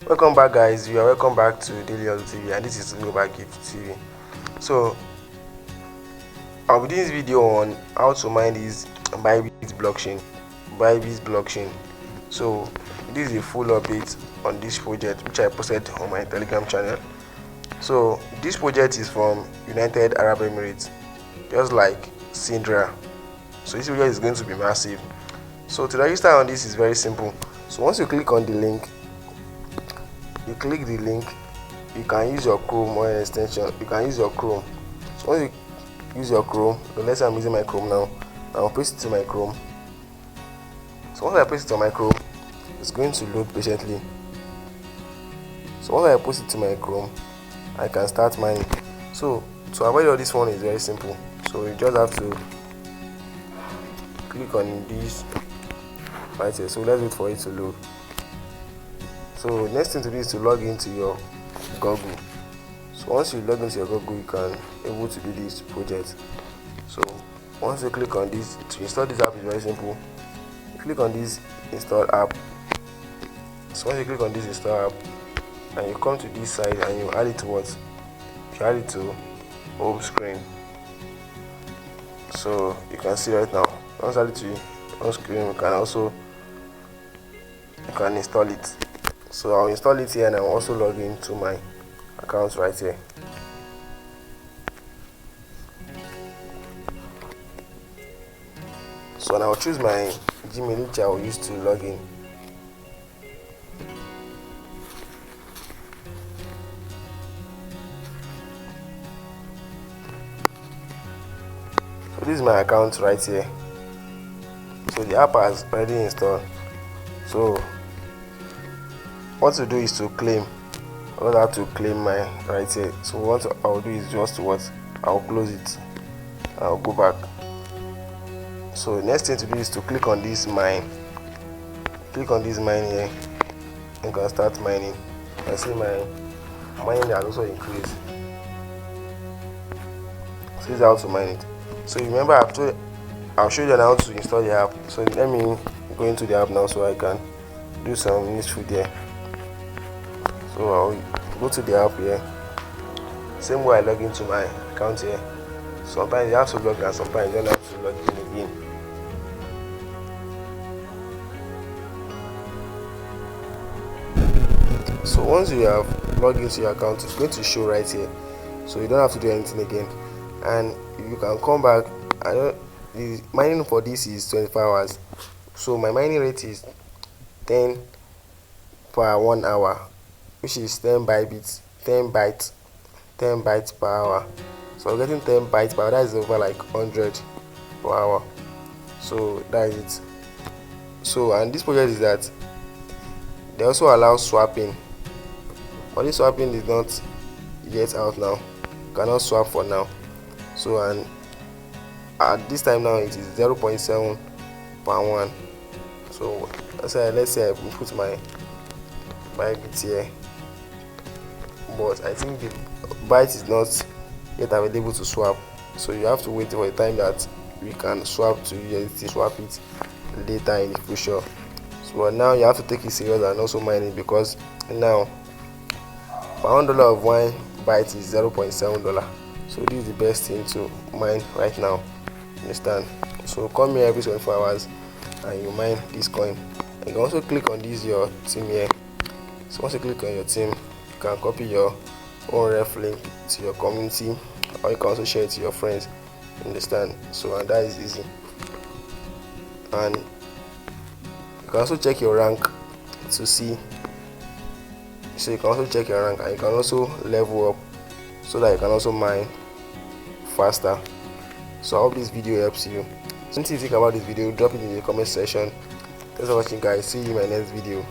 Welcome back, guys. You are welcome back to Daily Auto TV, and this is Global Gift TV. So I'll be doing this video on how to mine this Byte blockchain. So this is a full update on this project which I posted on my Telegram channel. So this project is from United Arab Emirates, just like Sidra. So this project is going to be massive. So to register on this is very simple. So once you click on the link, you click the link, you can use your Chrome or an extension. You can use your Chrome. So once you use your Chrome, let's say I'm using my Chrome now, I'll paste it to my Chrome. So once I paste it to my Chrome, it's going to load patiently. So once I post it to my Chrome, I can start mining. So to avoid all this one is very simple. So you just have to click on this right here. So let's wait for it to load. So next thing to do is to log into your Google. So once you log into your Google, you can able to do this project. So once you click on this, to install this app is very simple. You click on this install app. So once you click on this install app, and you come to this side and you add it to what? You add it to home screen. So you can see right now. Once add it to home screen, you can install it. So I'll install it here and I'll also log into my account right here. So now I'll choose my Gmail which I will use to log in. So this is my account right here. So the app has already installed. So what to do is to claim. I will have to claim my right here. So what I'll do is just I'll close it. I'll go back. So next thing to do is to click on this mine. Click on this mine here. You can start mining. I see my mining has also increased. So this is how to mine it. So remember I'll show you how to install the app. So let me go into the app now so I can do some useful there. So I'll go to the app here. Same way I log into my account here. Sometimes you have to log in and sometimes you don't have to log in again. So once you have logged into your account, it's going to show right here. So you don't have to do anything again. And you can come back. The mining for this is 24 hours. So my mining rate is 10 per 1 hour, which is 10 bytes per hour. So I'm getting 10 bytes per hour. That is over like 100 per hour. So that is it. So and this project is that they also allow swapping, but this swapping is not yet out now. You cannot swap for now. So and at this time now it is 0.7 per 1. So let's say I put my Byte here, but I think the Byte is not yet available to swap. So you have to wait for the time that we can swap to USDT, swap it later in the future. So now you have to take it serious and also mine it, because now per $1 of one Byte is $0.7. So this is the best thing to mine right now. Understand? So come here every 24 hours and you mine this coin. And you can also click on this your team here. So once you click on your team, you can copy your own ref link to your community, or you can also share it to your friends. Understand? So and that is easy. And you can also check your rank to see. So you can also check your rank and you can also level up so that you can also mine faster. So I hope this video helps you. Anything you think about this video, drop it in the comment section. Thanks for watching, guys. See you in my next video.